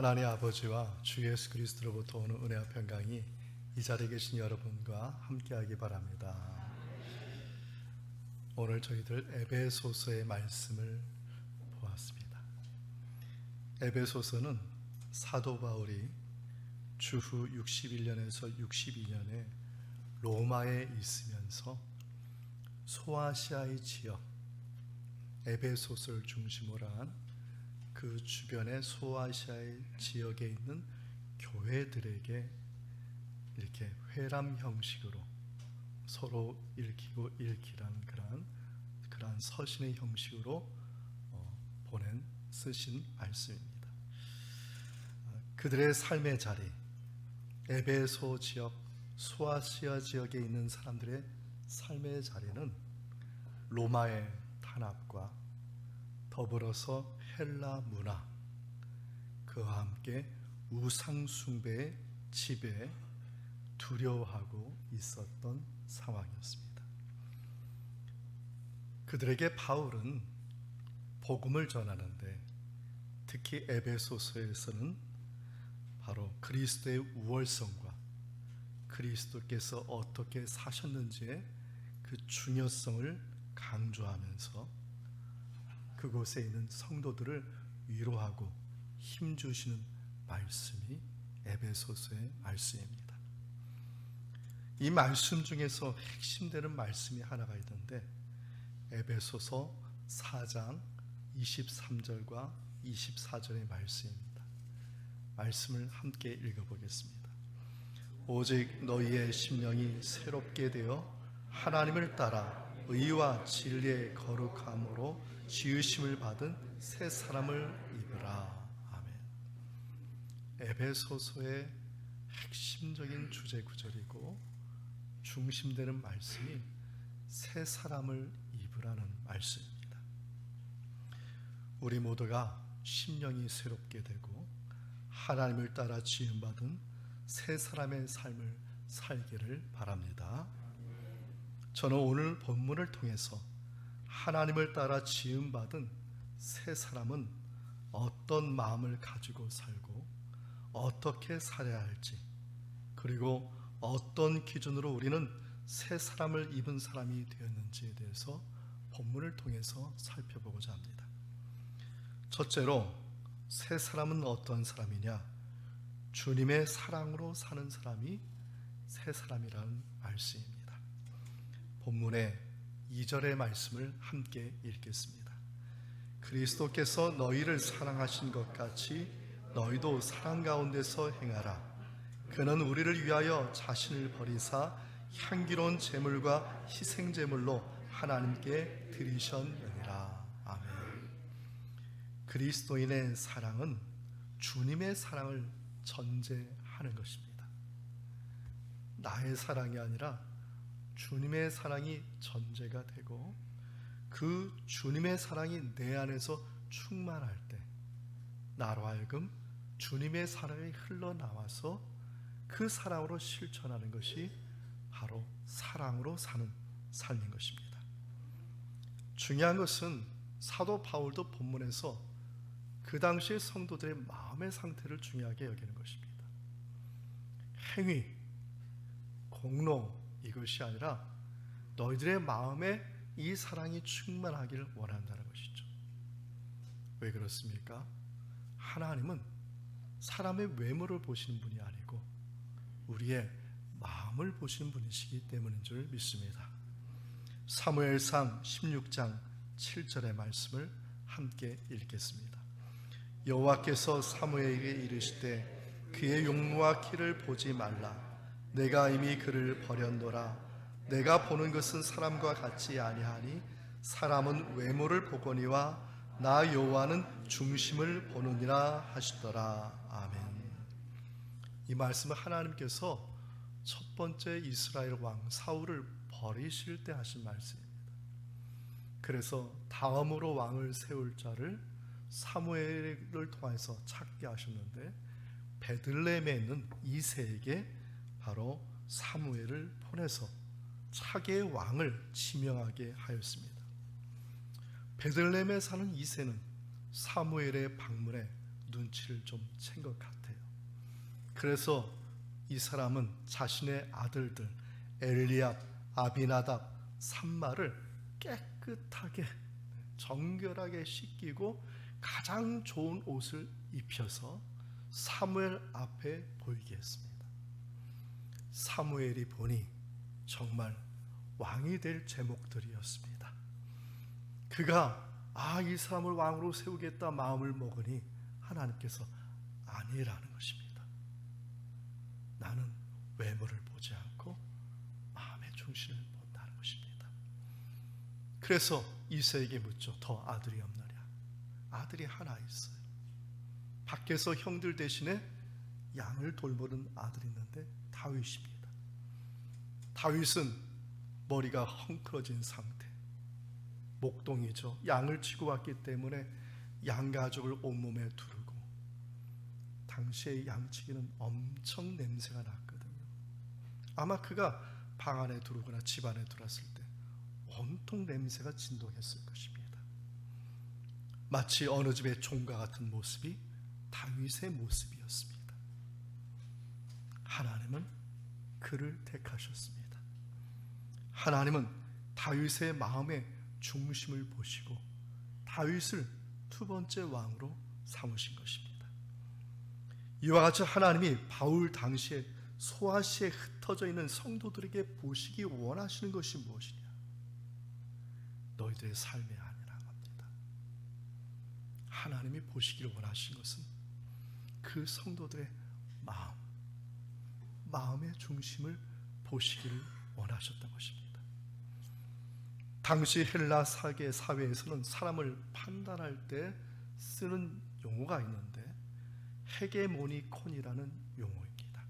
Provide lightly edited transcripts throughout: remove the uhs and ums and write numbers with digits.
하나님 아버지와 주 예수 그리스도로부터 오는 은혜와 평강이 이 자리에 계신 여러분과 함께하기 바랍니다. 오늘 저희들 에베소서의 말씀을 보았습니다. 에베소서는 사도 바울이 주후 61년에서 62년에 로마에 있으면서 소아시아의 지역 에베소서를 중심으로 한 그 주변의 소아시아의 지역에 있는 교회들에게 이렇게 회람 형식으로 서로 읽히고 읽히라는 그러한 서신의 형식으로 쓰신 말씀입니다. 그들의 삶의 자리, 에베소 지역, 소아시아 지역에 있는 사람들의 삶의 자리는 로마의 탄압과 더불어서 헬라 문화, 그와 함께 우상 숭배의 지배에 두려워하고 있었던 상황이었습니다. 그들에게 바울은 복음을 전하는데 특히 에베소서에서는 바로 그리스도의 우월성과 그리스도께서 어떻게 사셨는지의 그 중요성을 강조하면서 그곳에 있는 성도들을 위로하고 힘주시는 말씀이 에베소서의 말씀입니다. 이 말씀 중에서 핵심되는 말씀이 하나가 있는데 에베소서 4장 23절과 24절의 말씀입니다. 말씀을 함께 읽어보겠습니다. 오직 너희의 심령이 새롭게 되어 하나님을 따라 의와 진리의 거룩함으로 지으심을 받은 새 사람을 입으라. 아멘. 에베소서의 핵심적인 주제 구절이고 중심되는 말씀이 새 사람을 입으라는 말씀입니다. 우리 모두가 심령이 새롭게 되고 하나님을 따라 지음받은 새 사람의 삶을 살기를 바랍니다. 저는 오늘 본문을 통해서 하나님을 따라 지음받은 새 사람은 어떤 마음을 가지고 살고 어떻게 살아야 할지, 그리고 어떤 기준으로 우리는 새 사람을 입은 사람이 되었는지에 대해서 본문을 통해서 살펴보고자 합니다. 첫째로 새 사람은 어떤 사람이냐? 주님의 사랑으로 사는 사람이 새 사람이라는 말씀입니다. 본문의 2절의 말씀을 함께 읽겠습니다. 그리스도께서 너희를 사랑하신 것 같이 너희도 사랑 가운데서 행하라. 그는 우리를 위하여 자신을 버리사 향기로운 제물과 희생 제물로 하나님께 드리셨느니라. 아멘. 그리스도인의 사랑은 주님의 사랑을 전제하는 것입니다. 나의 사랑이 아니라 주님의 사랑이 전제가 되고 그 주님의 사랑이 내 안에서 충만할 때 나로 하여금 주님의 사랑이 흘러나와서 그 사랑으로 실천하는 것이 바로 사랑으로 사는 삶인 것입니다. 중요한 것은 사도 바울도 본문에서 그 당시의 성도들의 마음의 상태를 중요하게 여기는 것입니다. 행위, 공로 이것이 아니라 너희들의 마음에 이 사랑이 충만하기를 원한다는 것이죠. 왜 그렇습니까? 하나님은 사람의 외모를 보시는 분이 아니고 우리의 마음을 보시는 분이시기 때문인 줄 믿습니다. 사무엘상 16장 7절의 말씀을 함께 읽겠습니다. 여호와께서 사무엘에게 이르시되 그의 용모와 키를 보지 말라. 내가 이미 그를 버렸노라. 내가 보는 것은 사람과 같지 아니하니 사람은 외모를 보거니와 나 여호와는 중심을 보느니라 하시더라. 아멘. 이 말씀은 하나님께서 첫 번째 이스라엘 왕 사울을 버리실 때 하신 말씀입니다. 그래서 다음으로 왕을 세울 자를 사무엘을 통해서 찾게 하셨는데 베들레헴에 있는 이새에게 바로 사무엘을 보내서 차게의 왕을 지명하게 하였습니다. 베들레헴에 사는 이새는 사무엘의 방문에 눈치를 좀 챈 것 같아요. 그래서 이 사람은 자신의 아들들 엘리압, 아비나답, 삼마를 깨끗하게 정결하게 씻기고 가장 좋은 옷을 입혀서 사무엘 앞에 보이게 했습니다. 사무엘이 보니 정말 왕이 될 제목들이었습니다. 그가 이 사람을 왕으로 세우겠다 마음을 먹으니 하나님께서 아니라는 것입니다. 나는 외모를 보지 않고 마음의 중심을 본다는 것입니다. 그래서 이새에게 묻죠. 더 아들이 없느냐? 아들이 하나 있어요. 밖에서 형들 대신에 양을 돌보는 아들이 있는데 다윗입니다. 다윗은 머리가 헝클어진 상태, 목동이죠. 양을 치고 왔기 때문에 양가죽을 온몸에 두르고, 당시의 양치기는 엄청 냄새가 났거든요. 아마 그가 방 안에 들어오거나 집 안에 들어왔을 때 온통 냄새가 진동했을 것입니다. 마치 어느 집의 종과 같은 모습이 다윗의 모습이었습니다. 하나님은 그를 택하셨습니다. 하나님은 다윗의 마음의 중심을 보시고 다윗을 두 번째 왕으로 삼으신 것입니다. 이와 같이 하나님이 바울 당시에 소아시에 흩어져 있는 성도들에게 보시기 원하시는 것이 무엇이냐? 너희들의 삶이 아니라는 겁니다. 하나님이 보시기를 원하시는 것은 그 성도들의 마음의 중심을 보시기를 원하셨던 것입니다. 당시 헬라 사계 사회에서는 사람을 판단할 때 쓰는 용어가 있는데 헤게모니콘이라는 용어입니다.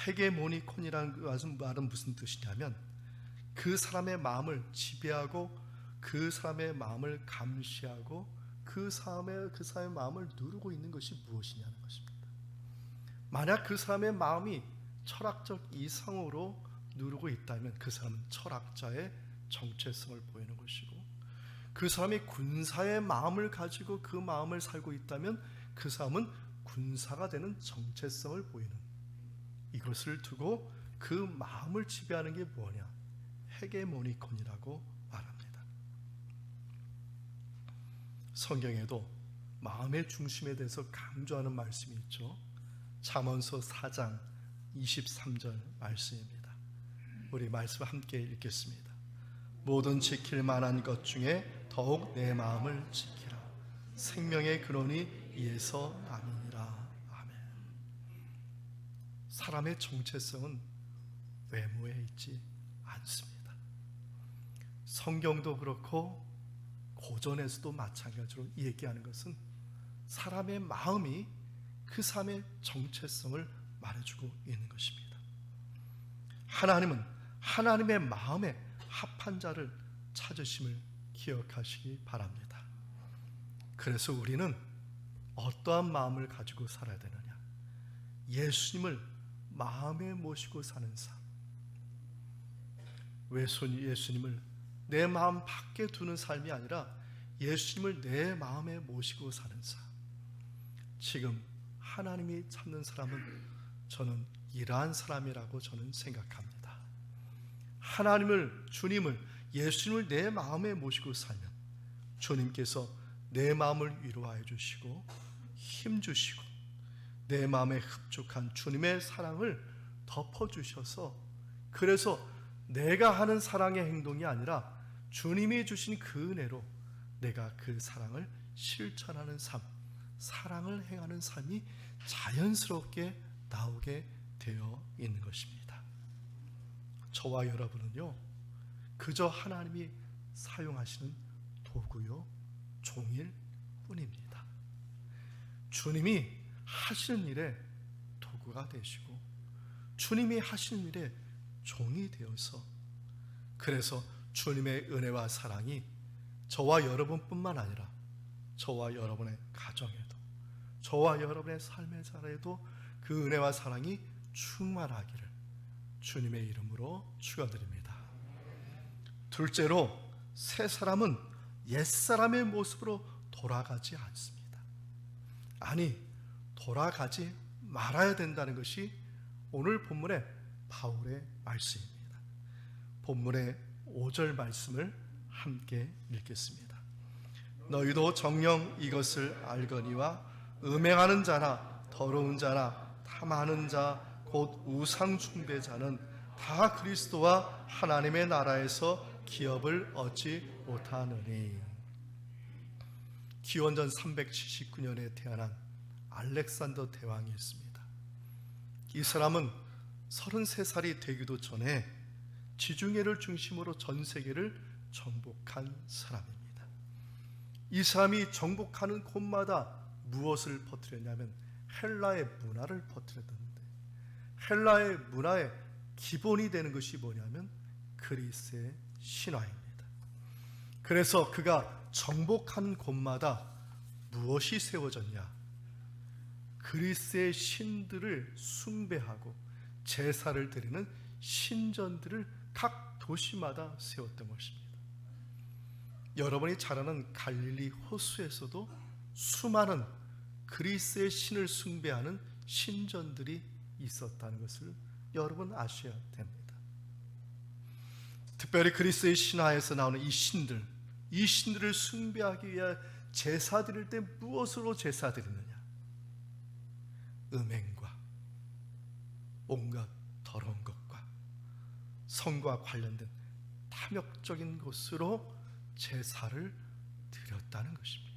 헤게모니콘이라는 말은 무슨 뜻이냐면 그 사람의 마음을 지배하고 그 사람의 마음을 감시하고 그 사람의 마음을 누르고 있는 것이 무엇이냐는 것입니다. 만약 그 사람의 마음이 철학적 이상으로 누르고 있다면 그 사람은 철학자의 정체성을 보이는 것이고, 그 사람이 군사의 마음을 가지고 그 마음을 살고 있다면 그 사람은 군사가 되는 정체성을 보이는, 이것을 두고 그 마음을 지배하는 게 뭐냐? 헤게모니콘이라고 말합니다. 성경에도 마음의 중심에 대해서 강조하는 말씀이 있죠. 잠언서 4장 23절 말씀입니다. 우리 말씀 함께 읽겠습니다. 모든 지킬 만한 것 중에 더욱 내 마음을 지키라. 생명의 근원이 이에서 나느니라. 아멘. 사람의 정체성은 외모에 있지 않습니다. 성경도 그렇고 고전에서도 마찬가지로 얘기하는 것은 사람의 마음이 그 사람의 정체성을 말해주고 있는 것입니다. 하나님은 하나님의 마음에 합한 자를 찾으심을 기억하시기 바랍니다. 그래서 우리는 어떠한 마음을 가지고 살아야 되느냐? 예수님을 마음에 모시고 사는 삶. 예수님을 내 마음 밖에 두는 삶이 아니라 예수님을 내 마음에 모시고 사는 삶. 지금 하나님이 찾는 사람은 저는 이러한 사람이라고 저는 생각합니다. 하나님을, 주님을, 예수님을 내 마음에 모시고 살면 주님께서 내 마음을 위로하여 주시고 힘 주시고 내 마음에 흡족한 주님의 사랑을 덮어주셔서, 그래서 내가 하는 사랑의 행동이 아니라 주님이 주신 그 은혜로 내가 그 사랑을 실천하는 삶, 사랑을 행하는 삶이 자연스럽게 나오게 되어 있는 것입니다. 저와 여러분은요, 그저 하나님이 사용하시는 도구요, 종일 뿐입니다. 주님이 하시는 일에 도구가 되시고 주님이 하시는 일에 종이 되어서, 그래서 주님의 은혜와 사랑이 저와 여러분뿐만 아니라 저와 여러분의 가정에도, 저와 여러분의 삶의 자리에도 그 은혜와 사랑이 충만하기를 주님의 이름으로 축원드립니다. 둘째로, 새 사람은 옛사람의 모습으로 돌아가지 않습니다. 아니, 돌아가지 말아야 된다는 것이 오늘 본문의 바울의 말씀입니다. 본문의 5절 말씀을 함께 읽겠습니다. 너희도 정녕 이것을 알거니와 음행하는 자나 더러운 자나 탐하는 자 곧 우상 숭배자는 다 그리스도와 하나님의 나라에서 기업을 얻지 못하느니. 기원전 379년에 태어난 알렉산더 대왕이 있습니다. 이 사람은 33살이 되기도 전에 지중해를 중심으로 전 세계를 정복한 사람입니다. 이 사람이 정복하는 곳마다 무엇을 퍼뜨렸냐면 헬라의 문화를 퍼뜨렸는데, 헬라의 문화의 기본이 되는 것이 뭐냐면 그리스의 신화입니다. 그래서 그가 정복하는 곳마다 무엇이 세워졌냐? 그리스의 신들을 숭배하고 제사를 드리는 신전들을 각 도시마다 세웠던 것입니다. 여러분이 잘 아는 갈릴리 호수에서도 수많은 그리스의 신을 숭배하는 신전들이 있었다는 것을 여러분 아셔야 됩니다. 특별히 그리스의 신화에서 나오는 이 신들을 숭배하기 위해 제사 드릴 때 무엇으로 제사 드리느냐? 음행과 온갖 더러운 것과 성과 관련된 탐욕적인 것으로 제사를 드렸다는 것입니다.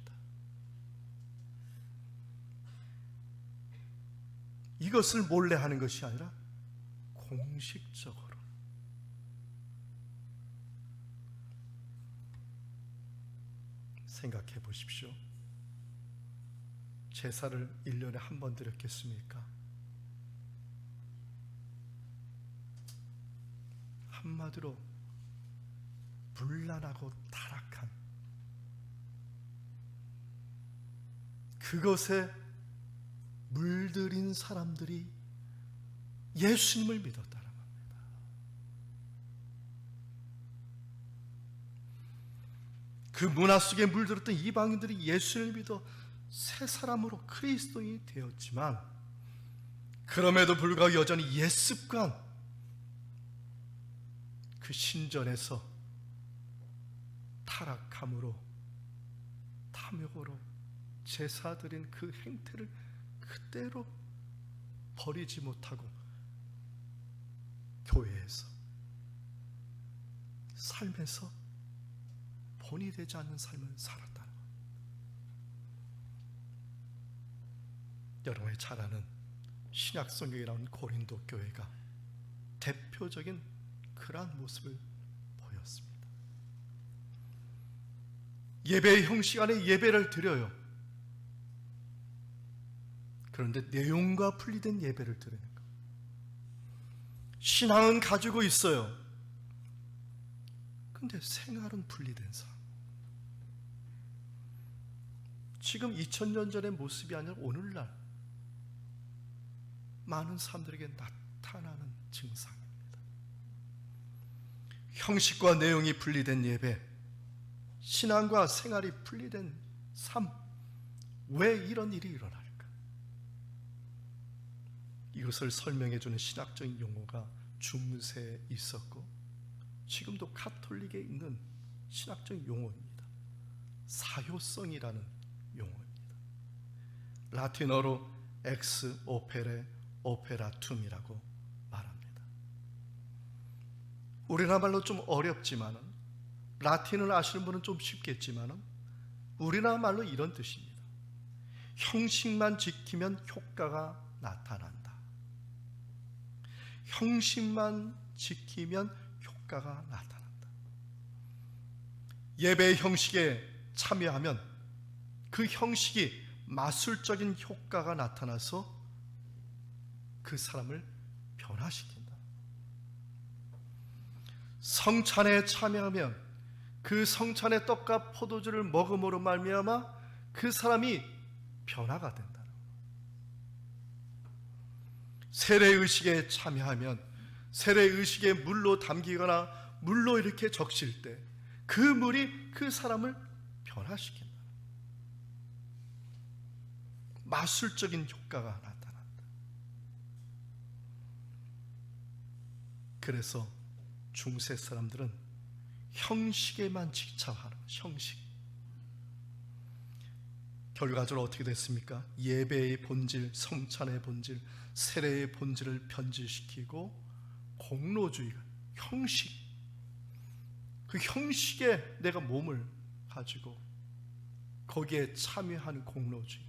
이것을 몰래 하는 것이 아니라 공식적으로 생각해 보십시오. 제사를 1년에 한 번 드렸겠습니까? 한마디로 문란하고 타락한 그것에 물들인 사람들이 예수님을 믿었다는 겁니다. 그 문화 속에 물들었던 이방인들이 예수를 믿어 새 사람으로 그리스도인이 되었지만, 그럼에도 불구하고 여전히 옛습관, 그 신전에서 타락함으로 탐욕으로 제사드린 그 행태를 그대로 버리지 못하고 교회에서 삶에서 본이 되지 않는 삶을 살았다는 것. 여러분이 잘 아는 신약 성경에 나온 고린도 교회가 대표적인 그러한 모습을 보였습니다. 예배의 형식 안에 예배를 드려요. 그런데 내용과 분리된 예배를 드리는 것. 신앙은 가지고 있어요. 그런데 생활은 분리된 삶. 지금 2000년 전의 모습이 아니라 오늘날 많은 사람들에게 나타나는 증상입니다. 형식과 내용이 분리된 예배, 신앙과 생활이 분리된 삶. 왜 이런 일이 일어날까? 이것을 설명해주는 신학적인 용어가 중세에 있었고 지금도 카톨릭에 있는 신학적인 용어입니다. 사효성이라는 용어입니다. 라틴어로 엑스 오페레 오페라툼이라고 말합니다. 우리나라 말로 좀 어렵지만은, 라틴을 아시는 분은 좀 쉽겠지만은, 우리나라 말로 이런 뜻입니다. 형식만 지키면 효과가 나타난다. 형식만 지키면 효과가 나타난다. 예배의 형식에 참여하면 그 형식이 마술적인 효과가 나타나서 그 사람을 변화시킨다. 성찬에 참여하면 그 성찬의 떡과 포도주를 먹음으로 말미암아 그 사람이 변화가 된다. 세례의식에 참여하면 세례의식에 물로 담기거나 물로 이렇게 적실 때 그 물이 그 사람을 변화시킨다. 마술적인 효과가 나타난다. 그래서 중세 사람들은 형식에만 집착하는 형식. 결과적으로 어떻게 됐습니까? 예배의 본질, 성찬의 본질, 세례의 본질을 변질시키고 공로주의가 형식, 그 형식에 내가 몸을 가지고 거기에 참여하는 공로주의,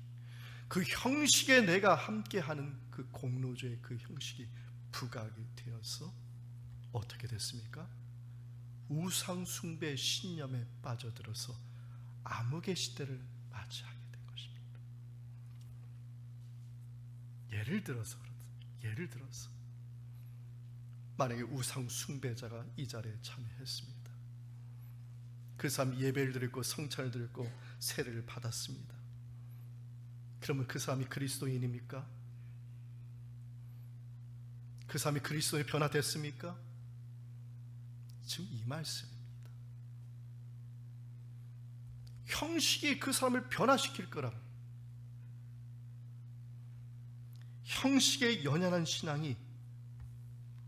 그 형식에 내가 함께하는 그 공로주의 그 형식이 부각이 되어서 어떻게 됐습니까? 우상 숭배 신념에 빠져들어서 암흑의 시대를 맞이하게 된 것입니다. 예를 들어서 만약에 우상 숭배자가 이 자리에 참여했습니다. 그 사람이 예배를 드렸고 성찬을 드렸고 세례를 받았습니다. 그러면 그 사람이 그리스도인입니까? 그 사람이 그리스도에 변화됐습니까? 지금 이 말씀입니다. 형식이 그 사람을 변화시킬 거라고. 형식에 연연한 신앙이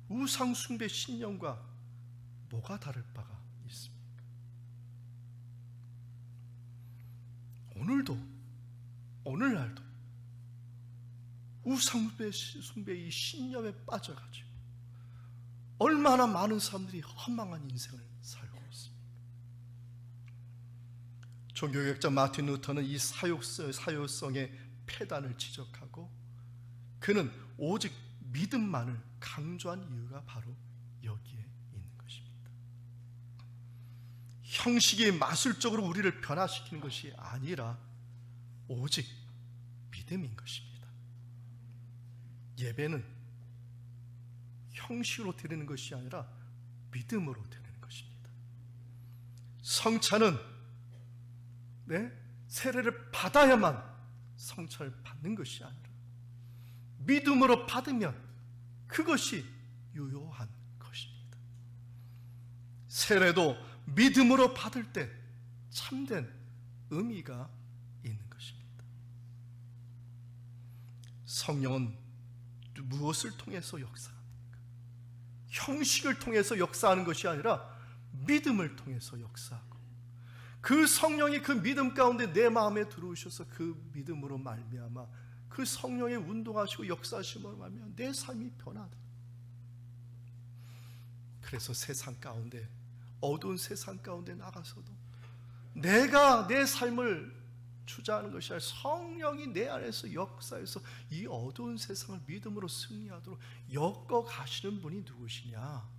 우상 숭배 신념과 뭐가 다를 바가 있습니까? 오늘날도 우상 숭배 이 신념에 빠져가지고 얼마나 많은 사람들이 허망한 인생을 살고 있습니까? 종교개혁자 마틴 루터는 이 사효성의 폐단을 지적하고 그는 오직 믿음만을 강조한 이유가 바로 여기에 있는 것입니다. 형식이 마술적으로 우리를 변화시키는 것이 아니라 오직 믿음인 것입니다. 예배는 형식으로 드리는 것이 아니라 믿음으로 드리는 것입니다. 성찬은 세례를 받아야만 성찬을 받는 것이 아니라 믿음으로 받으면 그것이 유효한 것입니다. 세례도 믿음으로 받을 때 참된 의미가 있는 것입니다. 성령은 무엇을 통해서 역사합니까? 형식을 통해서 역사하는 것이 아니라 믿음을 통해서 역사하고 그 성령이 그 믿음 가운데 내 마음에 들어오셔서 그 믿음으로 말미암아 그 성령의 운동하시고 역사하심으로 말미암아 내 삶이 변화돼. 그래서 세상 가운데 어두운 세상 가운데 나가서도 내가 내 삶을 주장하는 것이 아니라 성령이 내 안에서 역사해서 이 어두운 세상을 믿음으로 승리하도록 엮어 가시는 분이 누구시냐?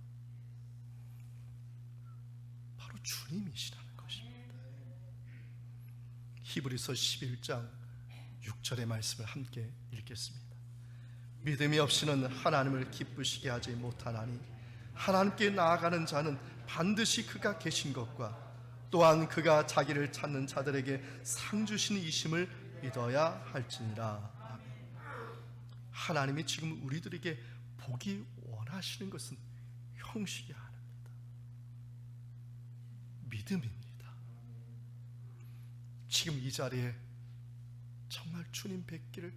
바로 주님이시라는 것입니다. 히브리서 11장 6절의 말씀을 함께 읽겠습니다. 믿음이 없이는 하나님을 기쁘시게 하지 못하나니 하나님께 나아가는 자는 반드시 그가 계신 것과 또한 그가 자기를 찾는 자들에게 상 주시는 이심을 믿어야 할지니라. 아멘. 하나님이 지금 우리들에게 보기 원하시는 것은 형식이 아닙니다. 믿음입니다. 지금 이 자리에 정말 주님 뵙기를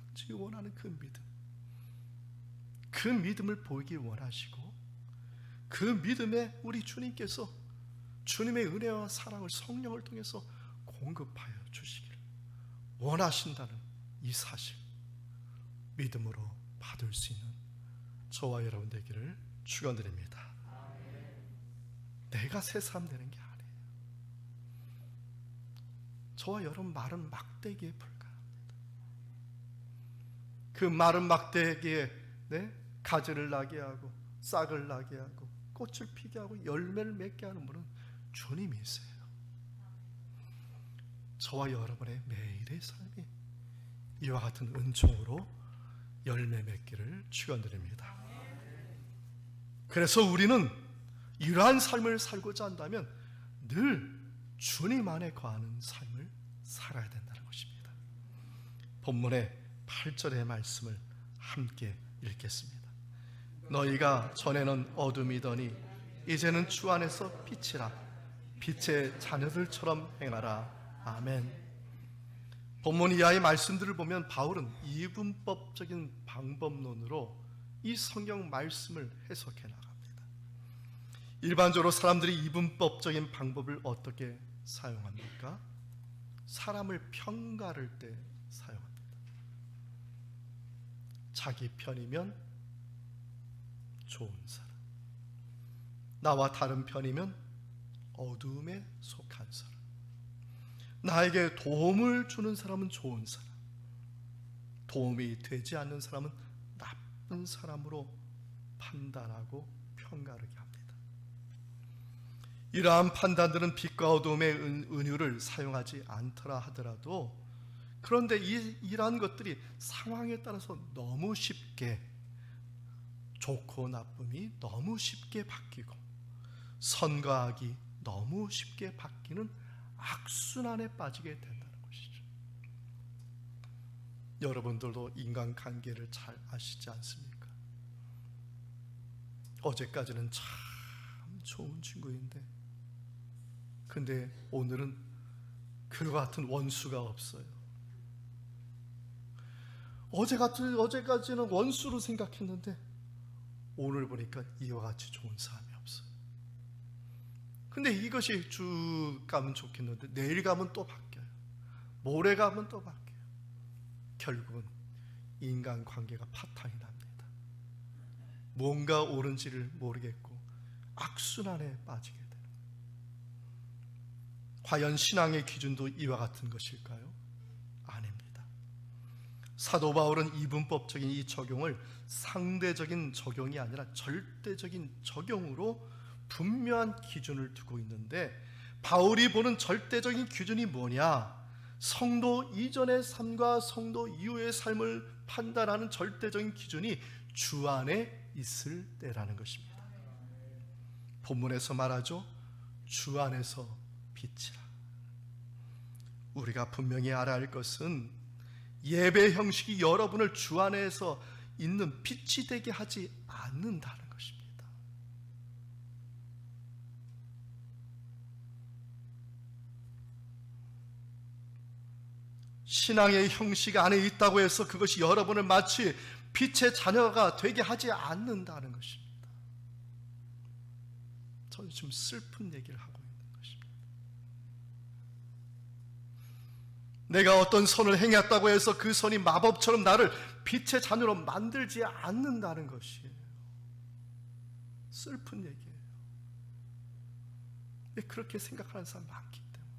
간절히 원하는 그 믿음, 그 믿음을 보이길 원하시고 그 믿음에 우리 주님께서 주님의 은혜와 사랑을 성령을 통해서 공급하여 주시기를 원하신다는 이 사실 믿음으로 받을 수 있는 저와 여러분 되기를 축원드립니다. 내가 새 사람 되는 게 아니에요. 저와 여러분 마른 막대기에 불과합니다. 그 마른 막대기에 가지를 나게 하고 싹을 나게 하고 꽃을 피게 하고 열매를 맺게 하는 분은 주님이세요. 저와 여러분의 매일의 삶이 이와 같은 은총으로 열매 맺기를 축원드립니다. 그래서 우리는 이러한 삶을 살고자 한다면 늘 주님 안에 거하는 삶을 살아야 된다는 것입니다. 본문의 8절의 말씀을 함께 읽겠습니다. 너희가 전에는 어둠이더니 이제는 주 안에서 빛이라. 빛의 자녀들처럼 행하라. 아멘. 본문 이하의 말씀들을 보면 바울은 이분법적인 방법론으로 이 성경 말씀을 해석해 나갑니다. 일반적으로 사람들이 이분법적인 방법을 어떻게 사용합니까? 사람을 평가할 때 사용합니다. 자기 편이면 좋은 사람, 나와 다른 편이면 어두움에 속한 사람, 나에게 도움을 주는 사람은 좋은 사람, 도움이 되지 않는 사람은 나쁜 사람으로 판단하고 평가하게 합니다. 이러한 판단들은 빛과 어두움의 은유를 사용하지 않더라 하더라도, 그런데 이러한 것들이 상황에 따라서 너무 쉽게, 좋고 나쁨이 너무 쉽게 바뀌고 선과 악이 너무 쉽게 바뀌는 악순환에 빠지게 된다는 것이죠. 여러분들도 인간관계를 잘 아시지 않습니까? 어제까지는 참 좋은 친구인데, 근데 오늘은 그와 같은 원수가 없어요. 어제까지는 원수로 생각했는데 오늘 보니까 이와 같이 좋은 사람이 없어요. 근데 이것이 쭉 가면 좋겠는데 내일 가면 또 바뀌어요. 모레 가면 또 바뀌어요. 결국은 인간관계가 파탄이 납니다. 뭔가 옳은지를 모르겠고 악순환에 빠지게 되는 거예요. 과연 신앙의 기준도 이와 같은 것일까요? 아닙니다. 사도 바울은 이분법적인 이 적용을 상대적인 적용이 아니라 절대적인 적용으로 분명한 기준을 두고 있는데, 바울이 보는 절대적인 기준이 뭐냐? 성도 이전의 삶과 성도 이후의 삶을 판단하는 절대적인 기준이 주 안에 있을 때라는 것입니다. 본문에서 말하죠. 주 안에서 빛이라. 우리가 분명히 알아야 할 것은 예배 형식이 여러분을 주 안에서 있는 빛이 되게 하지 않는다는 것입니다. 신앙의 형식 안에 있다고 해서 그것이 여러분을 마치 빛의 자녀가 되게 하지 않는다는 것입니다. 저는 지금 슬픈 얘기를 하고 있는 것입니다. 내가 어떤 선을 행했다고 해서 그 선이 마법처럼 나를 빛의 자녀로 만들지 않는다는 것이에요. 슬픈 얘기예요. 그렇게 생각하는 사람 많기 때문에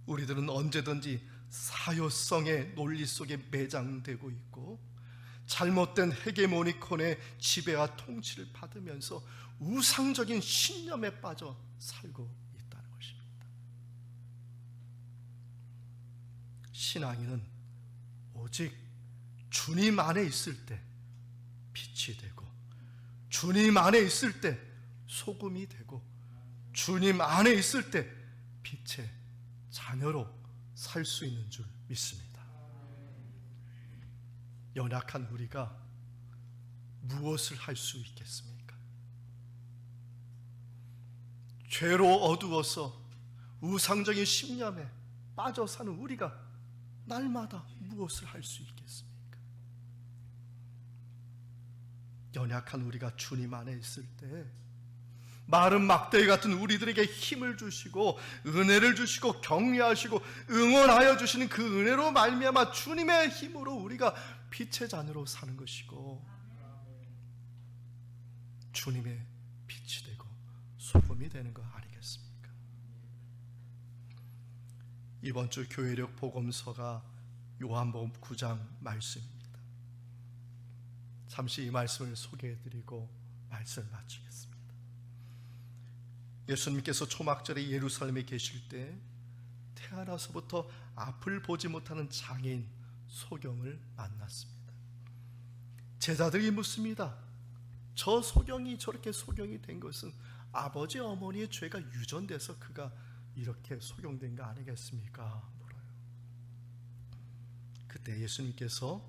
우리들은 언제든지 사효성의 논리 속에 매장되고 있고 잘못된 헤게모니콘의 지배와 통치를 받으면서 우상적인 신념에 빠져 살고 있다는 것입니다. 신앙인은 오직 주님 안에 있을 때 빛이 되고, 주님 안에 있을 때 소금이 되고, 주님 안에 있을 때 빛의 자녀로 살 수 있는 줄 믿습니다. 연약한 우리가 무엇을 할 수 있겠습니까? 죄로 어두워서 우상적인 신념에 빠져 사는 우리가 날마다 무엇을 할 수 있겠습니까? 연약한 우리가 주님 안에 있을 때 마른 막대기 같은 우리들에게 힘을 주시고 은혜를 주시고 격려하시고 응원하여 주시는 그 은혜로 말미암아 주님의 힘으로 우리가 빛의 자녀로 사는 것이고, 주님의 빛이 되고 소금이 되는 거 아니겠습니까? 이번 주 교회력 복음서가 요한복음 9장 말씀입니다. 잠시 이 말씀을 소개해드리고 말씀을 마치겠습니다. 예수님께서 초막절에 예루살렘에 계실 때 태어나서부터 앞을 보지 못하는 장애인 소경을 만났습니다. 제자들이 묻습니다. 저 소경이 저렇게 소경이 된 것은 아버지 어머니의 죄가 유전돼서 그가 이렇게 소경된 거 아니겠습니까? 물어요. 그때 예수님께서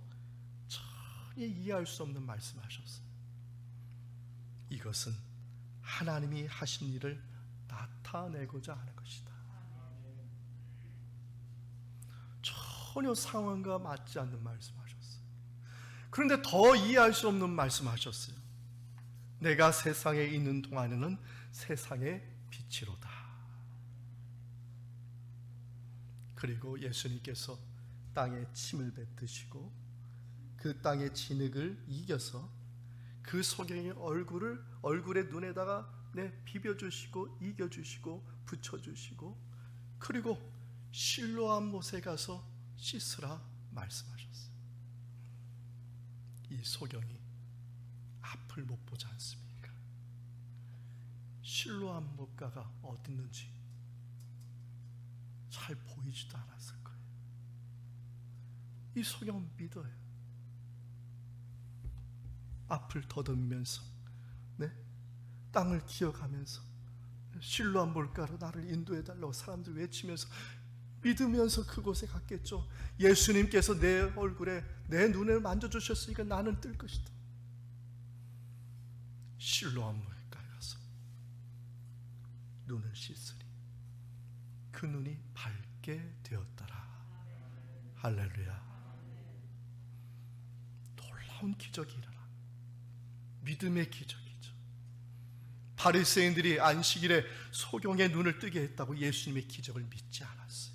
전혀 이해할 수 없는 말씀하셨어요. 이것은 하나님이 하신 일을 나타내고자 하는 것이다. 전혀 상황과 맞지 않는 말씀하셨어요. 그런데 더 이해할 수 없는 말씀하셨어요. 내가 세상에 있는 동안에는 세상의 빛이로다. 그리고 예수님께서 땅에 침을 뱉으시고 그 땅의 진흙을 이겨서 그 소경의 얼굴에 눈에다가 비벼주시고 이겨주시고 붙여주시고 그리고 실로암 못에 가서 씻으라 말씀하셨어요. 이 소경이 앞을 못 보지 않습니까? 실로암 못가가 어디 있는지 잘 보이지도 않았을 거예요. 이 소경은 믿어요. 앞을 더듬으면서 땅을 기어가면서 실로암 물가로 나를 인도해달라고 사람들 외치면서 믿으면서 그곳에 갔겠죠. 예수님께서 내 얼굴에 내 눈을 만져주셨으니까 나는 뜰 것이다. 실로암 물가에 가서 눈을 씻으니 그 눈이 밝게 되었더라. 할렐루야. 놀라운 기적이 일어나. 믿음의 기적이죠. 바리새인들이 안식일에 소경의 눈을 뜨게 했다고 예수님의 기적을 믿지 않았어요.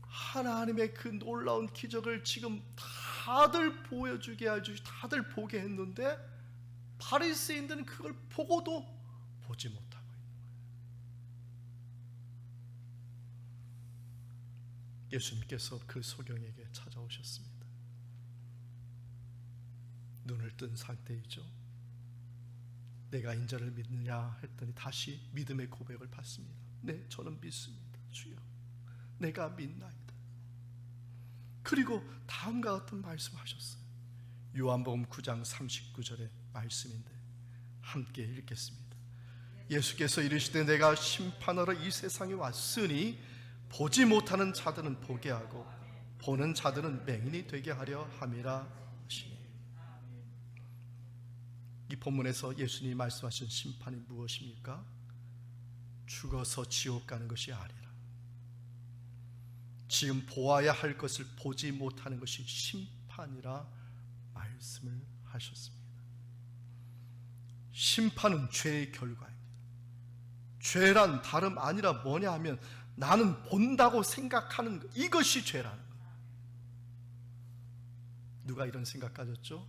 하나님의 그 놀라운 기적을 지금 다들 보여주게 해주시, 다들 보게 했는데 바리새인들은 그걸 보고도 보지 못하고 있는 거예요. 예수님께서 그 소경에게 찾아오셨습니다. 눈을 뜬 상태이죠. 내가 인자를 믿느냐 했더니 다시 믿음의 고백을 받습니다. 네, 저는 믿습니다. 주여, 내가 믿나이다. 그리고 다음과 같은 말씀하셨어요. 요한복음 9장 39절의 말씀인데 함께 읽겠습니다. 예수께서 이르시되 내가 심판하러 이 세상에 왔으니 보지 못하는 자들은 보게 하고 보는 자들은 맹인이 되게 하려 함이라 하시니. 이 본문에서 예수님이 말씀하신 심판이 무엇입니까? 죽어서 지옥 가는 것이 아니라 지금 보아야 할 것을 보지 못하는 것이 심판이라 말씀을 하셨습니다. 심판은 죄의 결과입니다. 죄란 다름 아니라 뭐냐 하면 나는 본다고 생각하는 것, 이것이 죄라는 거예요. 누가 이런 생각 가졌죠?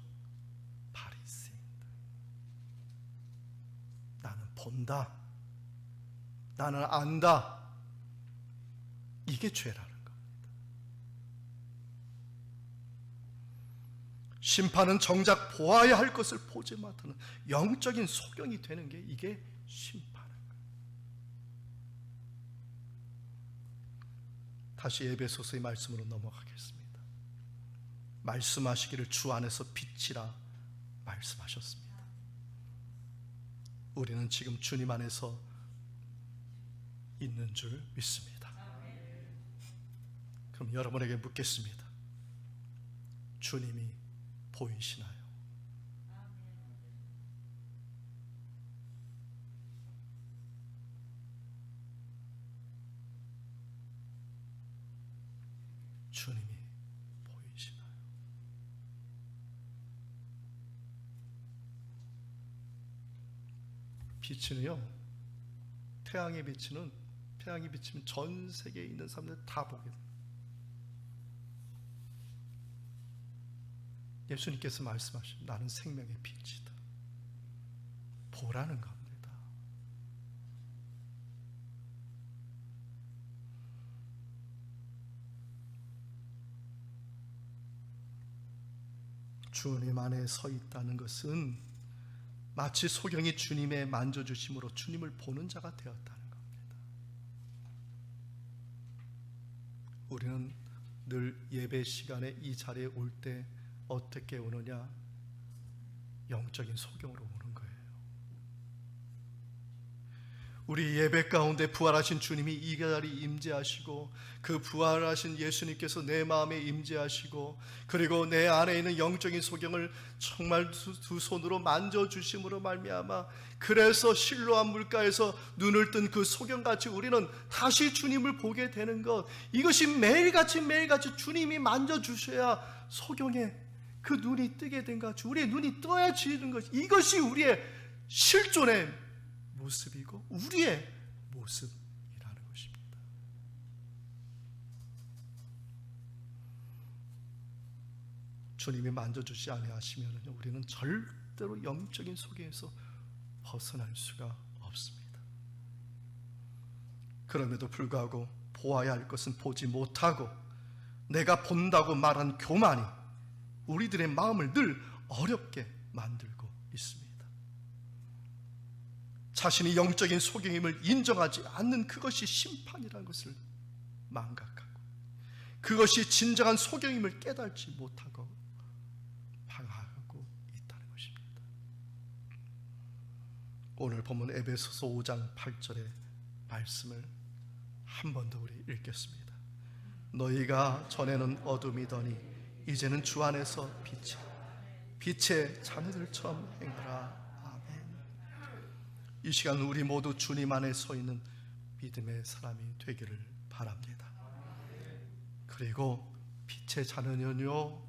바리새인들. 나는 본다, 나는 안다, 이게 죄라는 겁니다. 심판은 정작 보아야 할 것을 보지 못하는 영적인 소경이 되는 게 이게 심판인 거예요. 다시 에베소서의 말씀으로 넘어가겠습니다. 말씀하시기를 주 안에서 빛이라 말씀하셨습니다. 우리는 지금 주님 안에서 있는 줄 믿습니다. 그럼 여러분에게 묻겠습니다. 주님이 보이시나요? 주님이 보이시나요? 빛은요, 태양이 비치면 전 세계에 있는 사람들 다 보게 됩니다. 예수님께서 말씀하신 나는 생명의 빛이다. 보라는 겁니다. 주님 안에 서 있다는 것은 마치 소경이 주님의 만져주심으로 주님을 보는 자가 되었다는 겁니다. 우리는 늘 예배 시간에 이 자리에 올 때 어떻게 오느냐? 영적인 소경으로 오는 거예요. 우리 예배 가운데 부활하신 주님이 이 자리에 임재하시고 그 부활하신 예수님께서 내 마음에 임재하시고 그리고 내 안에 있는 영적인 소경을 정말 두 손으로 만져주심으로 말미암아 그래서 실로암 물가에서 눈을 뜬 그 소경같이 우리는 다시 주님을 보게 되는 것, 이것이 매일같이 주님이 만져주셔야 소경에 그 눈이 뜨게 된 것, 우리의 눈이 떠야지는 것, 이것이 우리의 실존의 모습이고 우리의 모습이라는 것입니다. 주님이 만져주지 아니하시면 우리는 절대로 영적인 소경에서 벗어날 수가 없습니다. 그럼에도 불구하고 보아야 할 것은 보지 못하고 내가 본다고 말한 교만이 우리들의 마음을 늘 어렵게 만들고 있습니다. 자신이 영적인 소경임을 인정하지 않는 그것이 심판이라는 것을 망각하고 그것이 진정한 소경임을 깨닫지 못하고 방황하고 있다는 것입니다. 오늘 본문 에베소서 5장 8절의 말씀을 한 번 더 우리 읽겠습니다. 너희가 전에는 어둠이더니 이제는 주 안에서 빛의 자녀들처럼 행하라. 이 시간 우리 모두 주님 안에 서 있는 믿음의 사람이 되기를 바랍니다. 그리고 빛의 자녀는요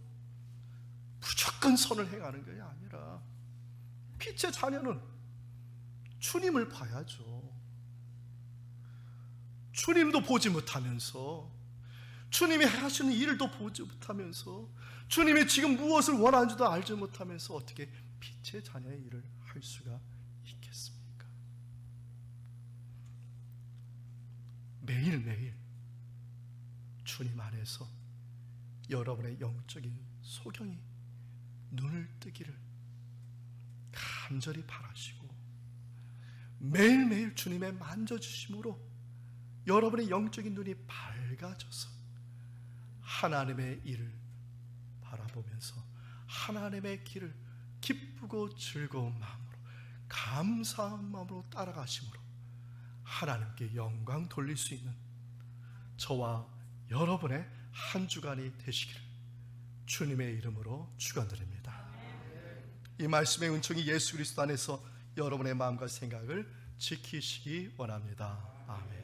무조건 선을 행하는 것이 아니라 빛의 자녀는 주님을 봐야죠. 주님도 보지 못하면서 주님이 하시는 일도 보지 못하면서 주님이 지금 무엇을 원하는지도 알지 못하면서 어떻게 빛의 자녀의 일을 할 수가 있겠습니까? 매일매일 주님 안에서 여러분의 영적인 소경이 눈을 뜨기를 간절히 바라시고 매일매일 주님의 만져주심으로 여러분의 영적인 눈이 밝아져서 하나님의 일을 바라보면서 하나님의 길을 기쁘고 즐거운 마음으로 감사한 마음으로 따라가심으로 하나님께 영광 돌릴 수 있는 저와 여러분의 한 주간이 되시기를 주님의 이름으로 축원드립니다. 이 말씀의 은총이 예수 그리스도 안에서 여러분의 마음과 생각을 지키시기 원합니다. 아멘.